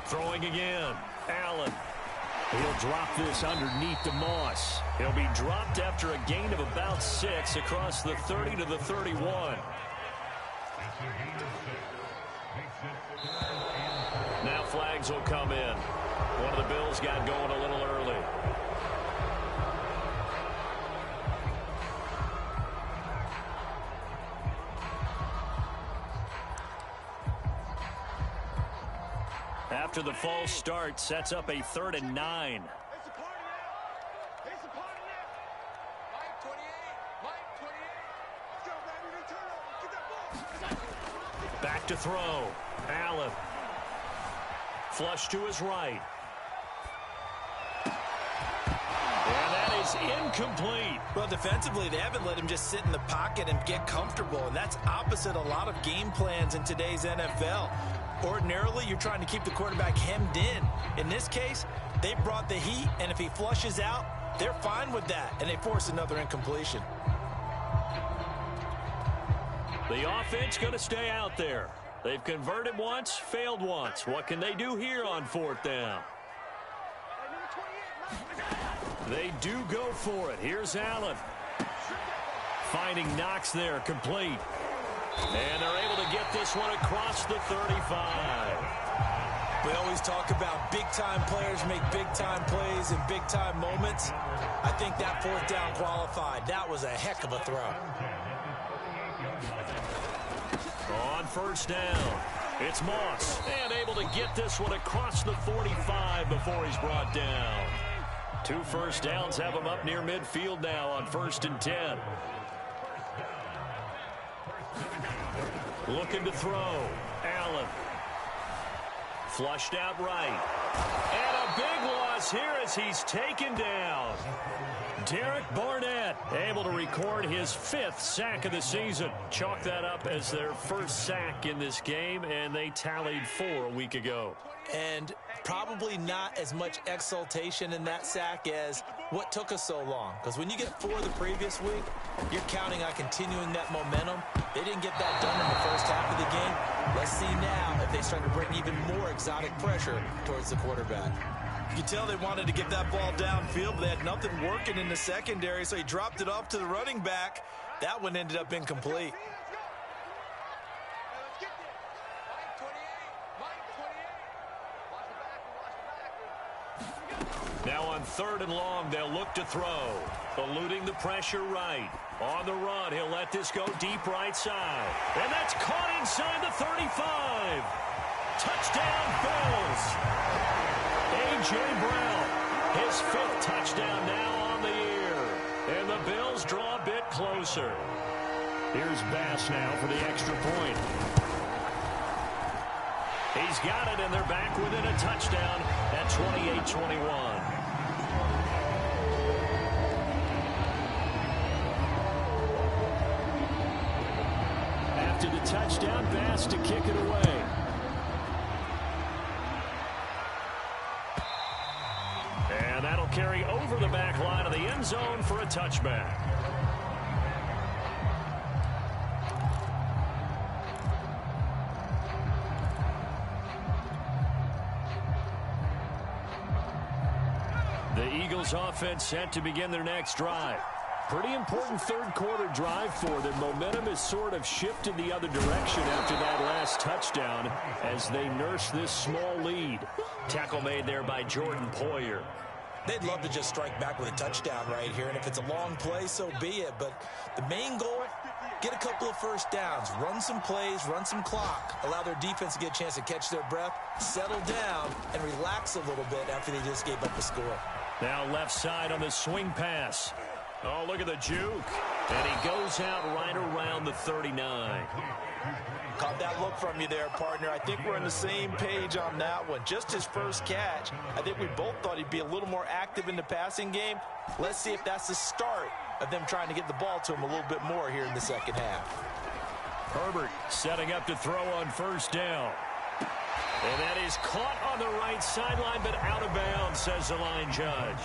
Throwing again. Allen. He'll drop this underneath to Moss. He'll be dropped after a gain of about 6 across the 30 to the 31. Now flags will come in. One of the Bills got going a little early. After the false start, sets up a 3rd and 9. Back to throw. Allen. Flush to his right. And that is incomplete. Well, defensively, they haven't let him just sit in the pocket and get comfortable, and that's opposite a lot of game plans in today's NFL. Ordinarily, you're trying to keep the quarterback hemmed in. In this case, they brought the heat, and if he flushes out, they're fine with that, and they force another incompletion. The offense going to stay out there. They've converted once, failed once. What can they do here on 4th down? They do go for it. Here's Allen. Finding Knox there, complete. And they're able to get this one across the 35. We always talk about big-time players make big-time plays in big-time moments. I think that 4th down qualified. That was a heck of a throw. On 1st down, it's Moss. And able to get this one across the 45 before he's brought down. 2 first downs have him up near midfield now on 1st and 10. Looking to throw. Allen. Flushed out right. And a big loss here as he's taken down. Derek Barnett able to record his 5th sack of the season. Chalk that up as their first sack in this game, and they tallied 4 a week ago. And probably not as much exultation in that sack as what took us so long. Because when you get 4 the previous week, you're counting on continuing that momentum. They didn't get that done in the first half of the game. Let's see now if they start to bring even more exotic pressure towards the quarterback. You can tell they wanted to get that ball downfield, but they had nothing working in the secondary, so he dropped it off to the running back. That one ended up incomplete. Now on 3rd and long, they'll look to throw. Eluding the pressure right. On the run, he'll let this go deep right side. And that's caught inside the 35. Touchdown, Bills. A.J. Brown, his 5th touchdown now on the year. And the Bills draw a bit closer. Here's Bass now for the extra point. He's got it, and they're back within a touchdown at 28-21. After the touchdown, Bass to kick it away. And that'll carry over the back line of the end zone for a touchback. The Eagles offense set to begin their next drive. Pretty important 3rd quarter drive for them. Momentum has sort of shifted the other direction after that last touchdown as they nurse this small lead. Tackle made there by Jordan Poyer. They'd love to just strike back with a touchdown right here, and if it's a long play, so be it. But the main goal, get a couple of first downs, run some plays, run some clock, allow their defense to get a chance to catch their breath, settle down, and relax a little bit after they just gave up a score. Now left side on the swing pass. Oh, look at the juke. And he goes out right around the 39. Caught that look from you there, partner. I think we're on the same page on that one. Just his first catch. I think we both thought he'd be a little more active in the passing game. Let's see if that's the start of them trying to get the ball to him a little bit more here in the second half. Herbert setting up to throw on 1st down. And that is caught on the right sideline, but out of bounds, says the line judge.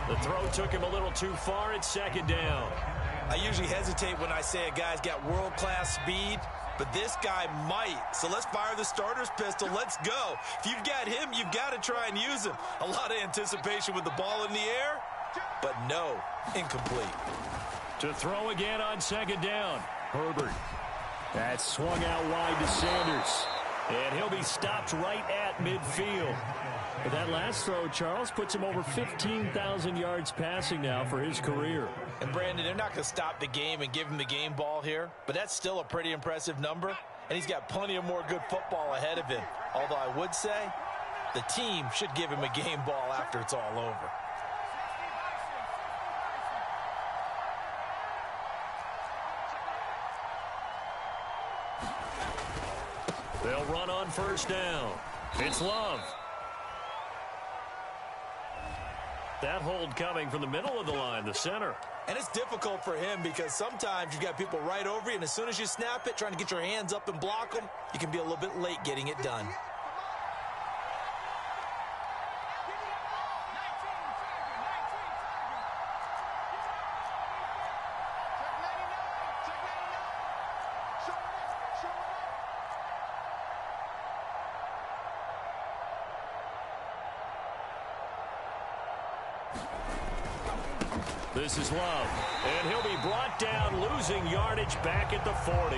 The throw took him a little too far. It's 2nd down. I usually hesitate when I say a guy's got world-class speed, but this guy might. So let's fire the starter's pistol. Let's go. If you've got him, you've got to try and use him. A lot of anticipation with the ball in the air, but no, incomplete. To throw again on second down. Herbert. That's swung out wide to Sanders. And he'll be stopped right at midfield. But that last throw, Charles, puts him over 15,000 yards passing now for his career. And, Brandon, they're not going to stop the game and give him the game ball here, but that's still a pretty impressive number, and he's got plenty of more good football ahead of him. Although I would say the team should give him a game ball after it's all over. They'll run on first down. It's Love. That hold coming from the middle of the line, the center. And it's difficult for him because sometimes you've got people right over you, and as soon as you snap it, trying to get your hands up and block them, you can be a little bit late getting it done. This is Love, and he'll be brought down, losing yardage back at the 40.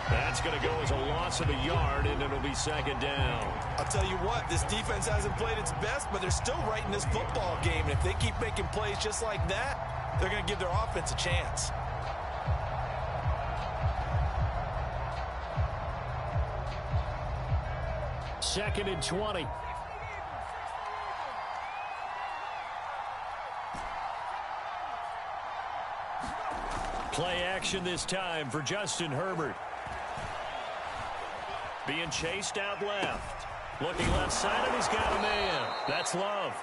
That's going to go as a loss of a yard, and it'll be second down. I'll tell you what, this defense hasn't played its best, but they're still right in this football game. And if they keep making plays just like that, they're going to give their offense a chance. Second and 20. Play action this time for Justin Herbert. Being chased out left. Looking left side, and he's got a man. That's Love.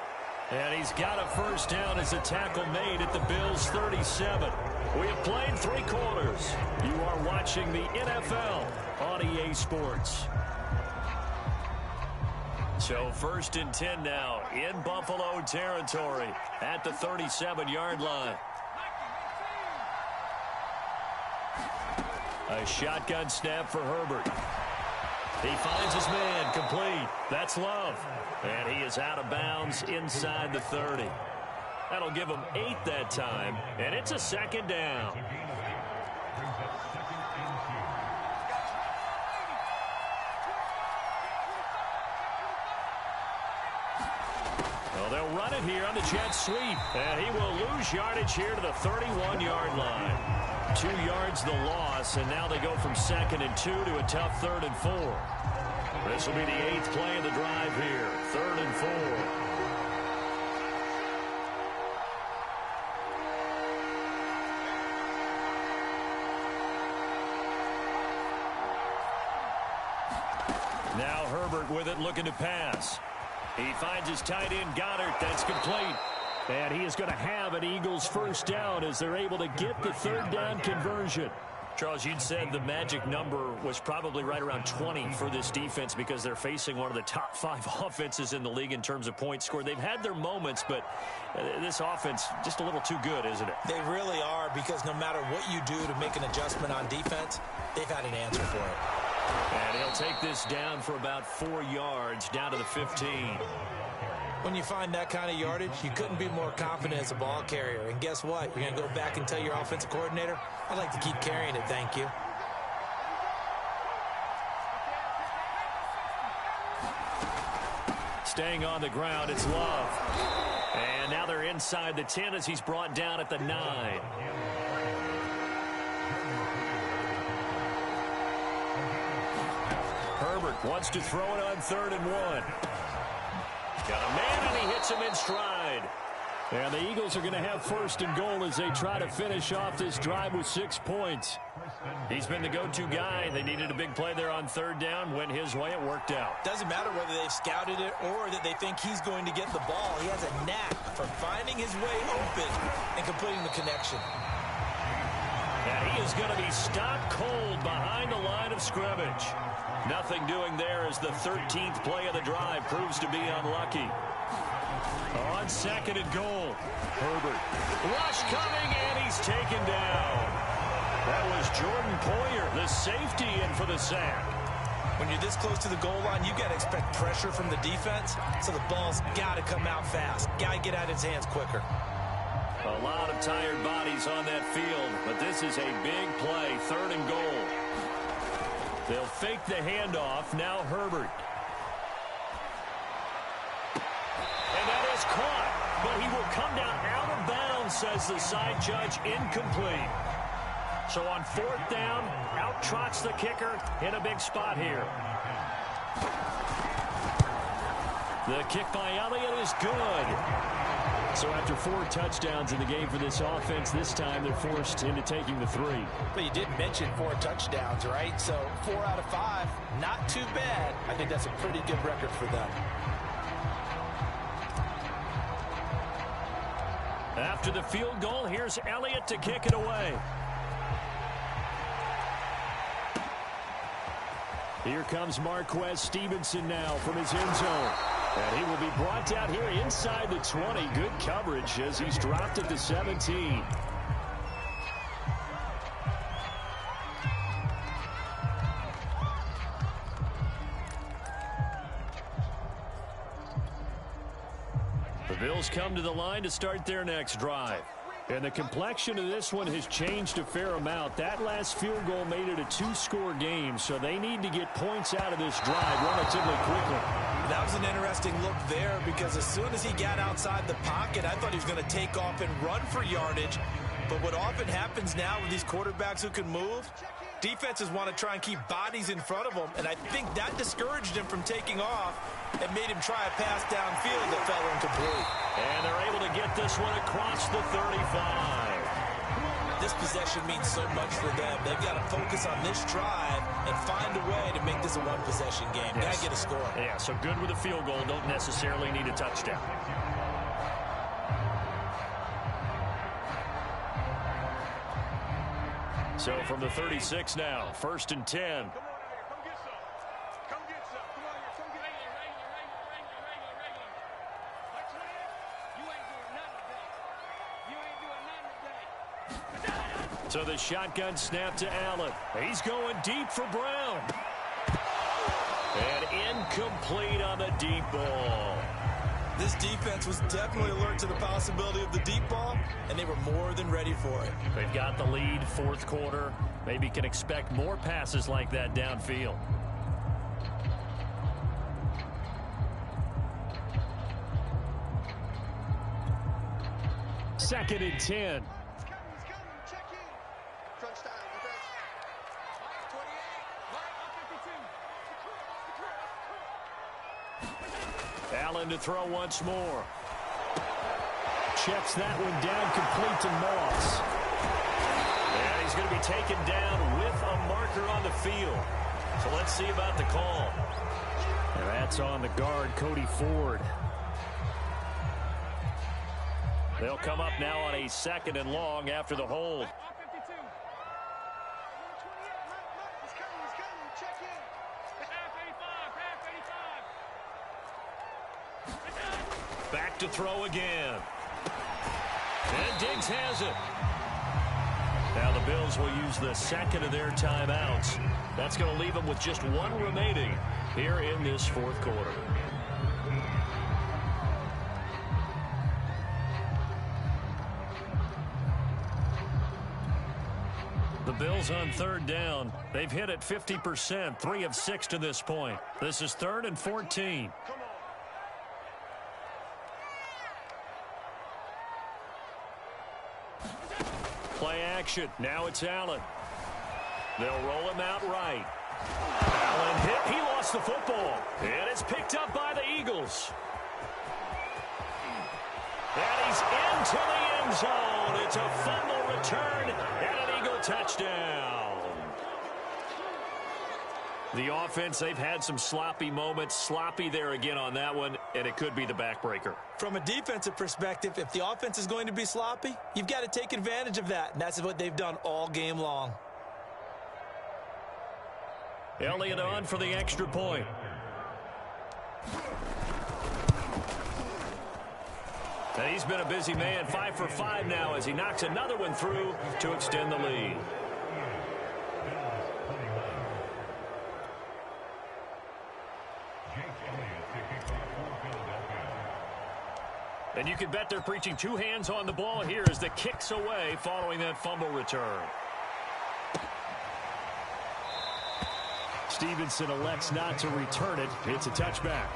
And he's got a first down as a tackle made at the Bills' 37. We have played 3 quarters. You are watching the NFL on EA Sports. So first and 10 now in Buffalo territory at the 37-yard line. A shotgun snap for Herbert. He finds his man, complete. That's Love. And he is out of bounds inside the 30. That'll give him 8 that time, and it's a second down. Well, they'll run it here on the jet sweep, and he will lose yardage here to the 31-yard line. 2 yards the loss, and now they go from 2nd and 2 to a tough 3rd and 4. This will be the 8th play of the drive here, 3rd and 4. Now Herbert with it, looking to pass. He finds his tight end, Goddard. That's complete. And he is going to have an Eagles first down as they're able to get the 3rd down conversion. Charles, you'd said the magic number was probably right around 20 for this defense because they're facing one of the top 5 offenses in the league in terms of points scored. They've had their moments, but this offense just a little too good, isn't it? They really are, because no matter what you do to make an adjustment on defense, they've had an answer for it. And he'll take this down for about 4 yards, down to the 15. When you find that kind of yardage, you couldn't be more confident as a ball carrier. And guess what? You're going to go back and tell your offensive coordinator, I'd like to keep carrying it, thank you. Staying on the ground, it's Love. And now they're inside the 10 as he's brought down at the 9. Herbert wants to throw it on 3rd and 1. Got a man, and he hits him in stride. And the Eagles are going to have 1st and goal as they try to finish off this drive with 6 points. He's been the go-to guy. They needed a big play there on 3rd down. Went his way. It worked out. Doesn't matter whether they've scouted it or that they think he's going to get the ball. He has a knack for finding his way open and completing the connection. And he is going to be stopped cold behind the line of scrimmage. Nothing doing there as the 13th play of the drive proves to be unlucky. On 2nd and goal, Herbert. Rush coming, and he's taken down. That was Jordan Poyer, the safety, in for the sack. When you're this close to the goal line, you got to expect pressure from the defense, so the ball's got to come out fast. Got to get out of his hands quicker. A lot of tired bodies on that field, but this is a big play, 3rd and goal. They'll fake the handoff. Now Herbert. And that is caught, but he will come down out of bounds, says the side judge, incomplete. So on 4th down, out trots the kicker in a big spot here. The kick by Elliott is good. So after 4 touchdowns in the game for this offense, this time they're forced into taking the 3. But you did mention 4 touchdowns, right? So 4 out of 5, not too bad. I think that's a pretty good record for them. After the field goal, here's Elliott to kick it away. Here comes Marquez Stevenson now from his end zone. And he will be brought out here inside the 20. Good coverage as he's dropped at the 17. The Bills come to the line to start their next drive. And the complexion of this one has changed a fair amount. That last field goal made it a 2-score game, so they need to get points out of this drive relatively quickly. That was an interesting look there because as soon as he got outside the pocket, I thought he was going to take off and run for yardage. But what often happens now with these quarterbacks who can move, defenses want to try and keep bodies in front of them, and I think that discouraged him from taking off and made him try a pass downfield that fell incomplete. And they're able to get this one across the 35. This possession means so much for them. They've got to focus on this drive and find a way to make this a one-possession game. Yes. Got to get a score. Yeah, so good with a field goal. Don't necessarily need a touchdown. So from the 36 now, 1st and 10. So the shotgun snap to Allen. He's going deep for Brown. And incomplete on the deep ball. This defense was definitely alert to the possibility of the deep ball, and they were more than ready for it. They've got the lead, 4th quarter. Maybe can expect more passes like that downfield. Second and 10. Allen to throw once more. Checks that one down, complete to Moss. And he's going to be taken down with a marker on the field. So let's see about the call. And that's on the guard, Cody Ford. They'll come up now on a 2nd and long after the hold. Back to throw again. And Diggs has it. Now the Bills will use the 2nd of their timeouts. That's going to leave them with just 1 remaining here in this 4th quarter. The Bills on 3rd down. They've hit it 50%, 3 of 6 to this point. This is 3rd and 14. Play action. Now it's Allen. They'll roll him out right. Allen hit. He lost the football. And it's picked up by the Eagles. And he's into the end zone. It's a fumble return and an Eagle touchdown. The offense, they've had some sloppy moments. Sloppy there again on that one, and it could be the backbreaker. From a defensive perspective, if the offense is going to be sloppy, you've got to take advantage of that, and that's what they've done all game long. Elliott on for the extra point. And he's been a busy man, 5 for 5 now as he knocks another one through to extend the lead. And you can bet they're preaching two hands on the ball here as the kick's away following that fumble return. Stevenson elects not to return it. It's a touchback.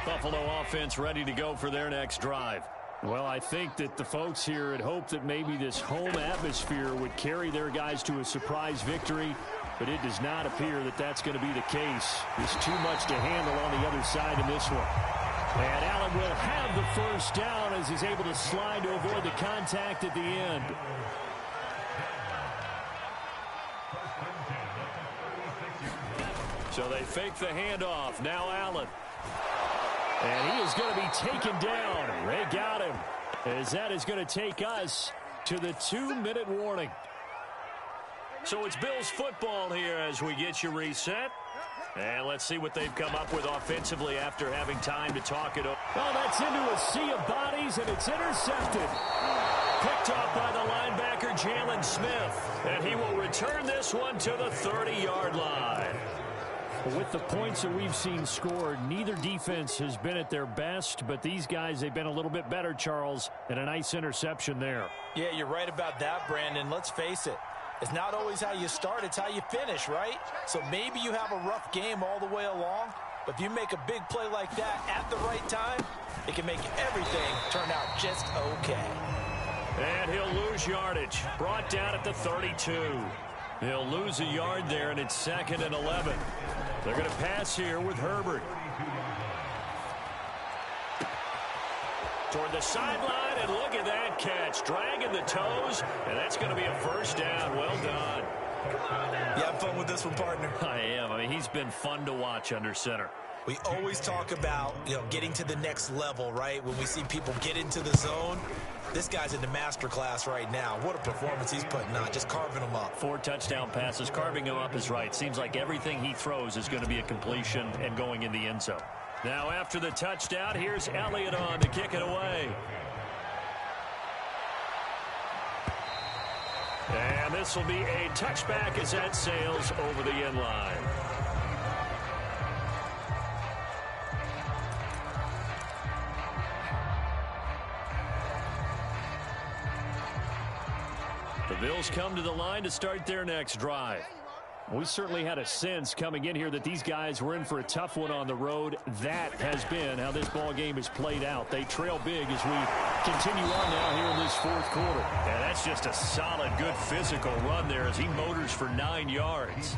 Buffalo offense ready to go for their next drive. Well, I think that the folks here had hoped that maybe this home atmosphere would carry their guys to a surprise victory, but it does not appear that that's going to be the case. There's too much to handle on the other side in this one. And Allen will have the first down as he's able to slide to avoid the contact at the end. So they fake the handoff. Now Allen. And he is going to be taken down. They got him, as that is going to take us to the 2-minute warning. So it's Bills football here as we get you reset. And let's see what they've come up with offensively after having time to talk it over. Oh, that's into a sea of bodies, and it's intercepted. Picked off by the linebacker, Jalen Smith. And he will return this one to the 30-yard line. With the points that we've seen scored, neither defense has been at their best, but these guys, they've been a little bit better, Charles, and a nice interception there. Yeah, you're right about that, Brandon. Let's face it. It's not always how you start, it's how you finish, right? So maybe you have a rough game all the way along, but if you make a big play like that at the right time, it can make everything turn out just okay. And he'll lose yardage. Brought down at the 32. He'll lose a yard there, and it's 2nd and 11. They're going to pass here with Herbert. Toward the sideline, and look at that catch. Dragging the toes, and that's going to be a first down. Well done. You have fun with this one, partner? I am. I mean, he's been fun to watch under center. We always talk about, getting to the next level, right? When we see people get into the zone, this guy's in the master class right now. What a performance he's putting on, just carving them up. 4 touchdown passes. Carving him up is right. Seems like everything he throws is going to be a completion and going in the end zone. Now after the touchdown, here's Elliott on to kick it away. And this will be a touchback as that sails over the end line. The Bills come to the line to start their next drive. We certainly had a sense coming in here that these guys were in for a tough one on the road. That has been how this ball game has played out. They trail big as we continue on now here in this fourth quarter. And that's just a solid, good physical run there as he motors for 9 yards.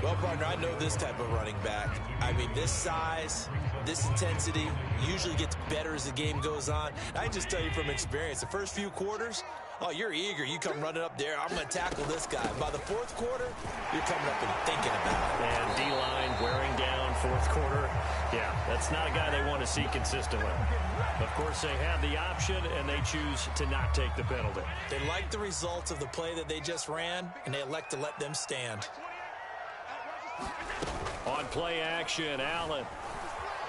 Well, partner, I know this type of running back. I mean, this size, this intensity usually gets better as the game goes on. I can just tell you from experience, the first few quarters, oh, you're eager. You come running up there. I'm going to tackle this guy. By the fourth quarter, you're coming up and thinking about it. And D-line wearing down fourth quarter. Yeah, that's not a guy they want to see consistently. Of course, they have the option, and they choose to not take the penalty. They like the results of the play that they just ran, and they elect to let them stand. On play action, Allen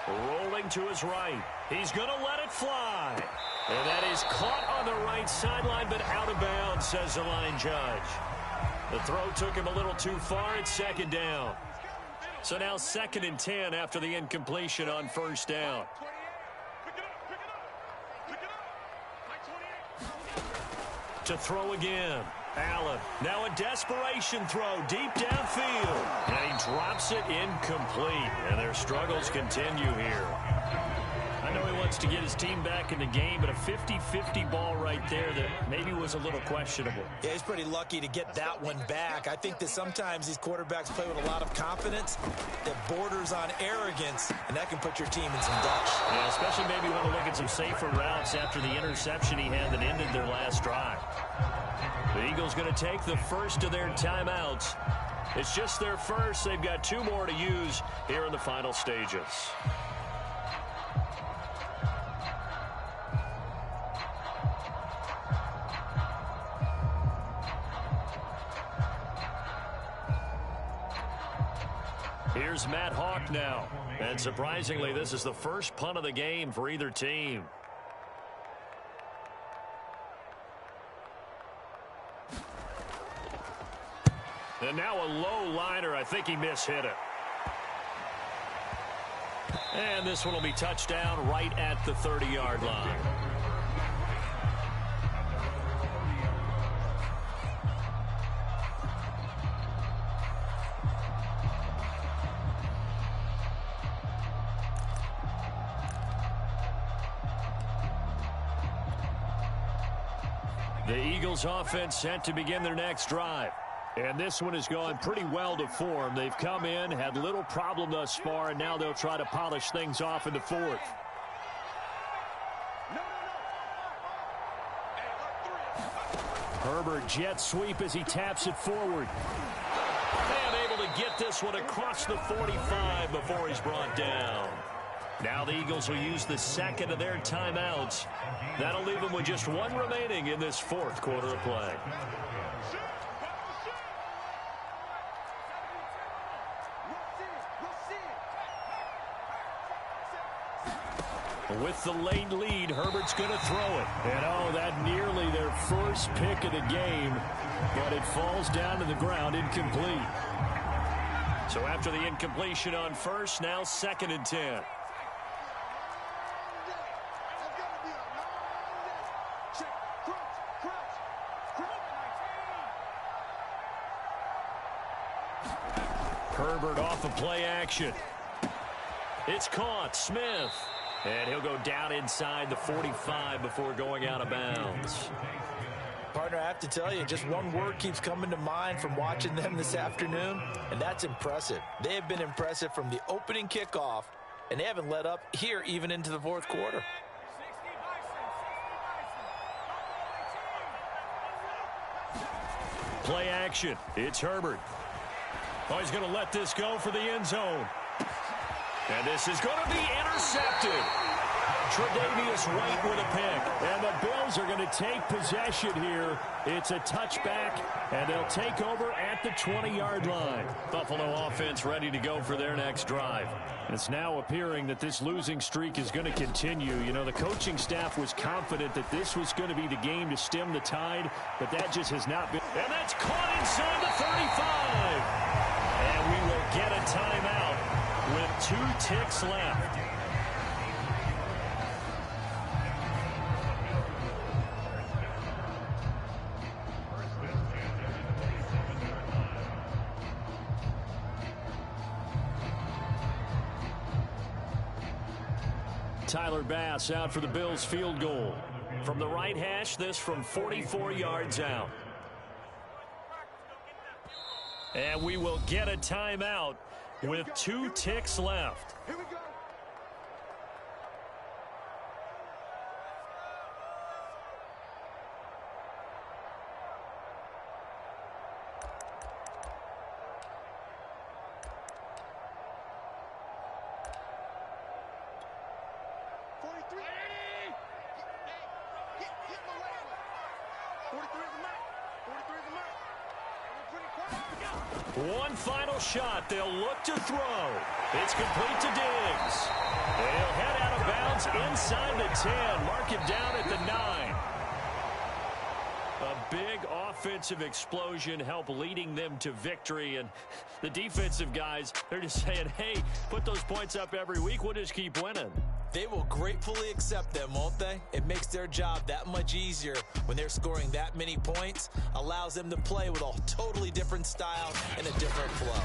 rolling to his right. He's going to let it fly. And that is caught on the right sideline, but out of bounds, says the line judge. The throw took him a little too far. It's 2nd down. So now 2nd and 10 after the incompletion on first down. To throw again. Allen, now a desperation throw deep downfield. And he drops it incomplete. And their struggles continue here. I know he wants to get his team back in the game, but a 50-50 ball right there that maybe was a little questionable. Yeah, he's pretty lucky to get that one back. I think that sometimes these quarterbacks play with a lot of confidence that borders on arrogance, and that can put your team in some dutch. Yeah, especially maybe want to look at some safer routes after the interception he had that ended their last drive. The Eagles going to take the first of their timeouts. It's just their first. They've got 2 more to use here in the final stages. Here's Matt Hawk now. And surprisingly, this is the first punt of the game for either team. And now a low liner. I think he mishit it. And this one will be touchdown right at the 30-yard line. The Eagles offense set to begin their next drive. And this one has gone pretty well to form. They've come in, had little problem thus far, and now they'll try to polish things off in the fourth. Herbert jet sweep as he taps it forward. And able to get this one across the 45 before he's brought down. Now the Eagles will use the second of their timeouts. That'll leave them with just one remaining in this fourth quarter of play. With the late lead, Herbert's going to throw it. And, oh, that nearly their first pick of the game, but it falls down to the ground incomplete. So after the incompletion on first, now 2nd and 10. Herbert off of play action. It's caught. Smith. And he'll go down inside the 45 before going out of bounds. Partner, I have to tell you, just one word keeps coming to mind from watching them this afternoon, and that's impressive. They have been impressive from the opening kickoff, and they haven't let up here even into the fourth quarter. Play action. It's Herbert. Oh, he's going to let this go for the end zone. And this is going to be intercepted. Tre'Davious White with a pick. And the Bills are going to take possession here. It's a touchback, and they'll take over at the 20-yard line. Buffalo offense ready to go for their next drive. And it's now appearing that this losing streak is going to continue. You know, the coaching staff was confident that this was going to be the game to stem the tide, but that just has not been. And that's caught inside the 35. And we will get a timeout with 2 ticks left. Tyler Bass out for the Bills field goal. From the right hash, this from 44 yards out. And we will get a timeout with 2 ticks left. Here we go. One final shot. They'll look to throw. It's complete to Diggs. And he'll head out of bounds inside the 10. Mark him down at the 9. A big offensive explosion help leading them to victory. And the defensive guys, they're just saying, hey, put those points up every week. We'll just keep winning. They will gratefully accept them, won't they? It makes their job that much easier when they're scoring that many points. Allows them to play with a totally different style and a different flow.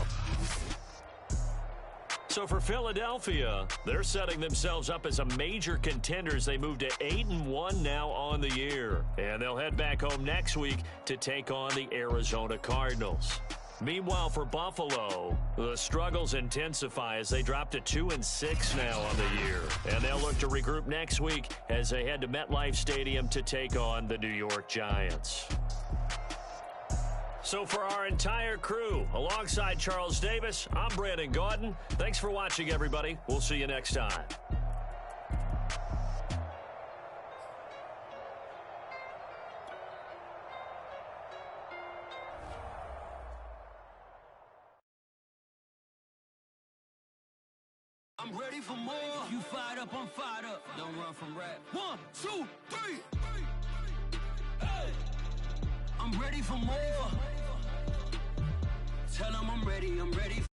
So for Philadelphia, they're setting themselves up as a major contender as they move to 8-1 now on the year. And they'll head back home next week to take on the Arizona Cardinals. Meanwhile, for Buffalo, the struggles intensify as they drop to 2-6 now on the year. And they'll look to regroup next week as they head to MetLife Stadium to take on the New York Giants. So for our entire crew, alongside Charles Davis, I'm Brandon Gaudin. Thanks for watching, everybody. We'll see you next time. I'm ready for more. You fired up, I'm fired up. Don't run from rap. 1, 2, 3. Hey. I'm ready for more. ready, I'm ready.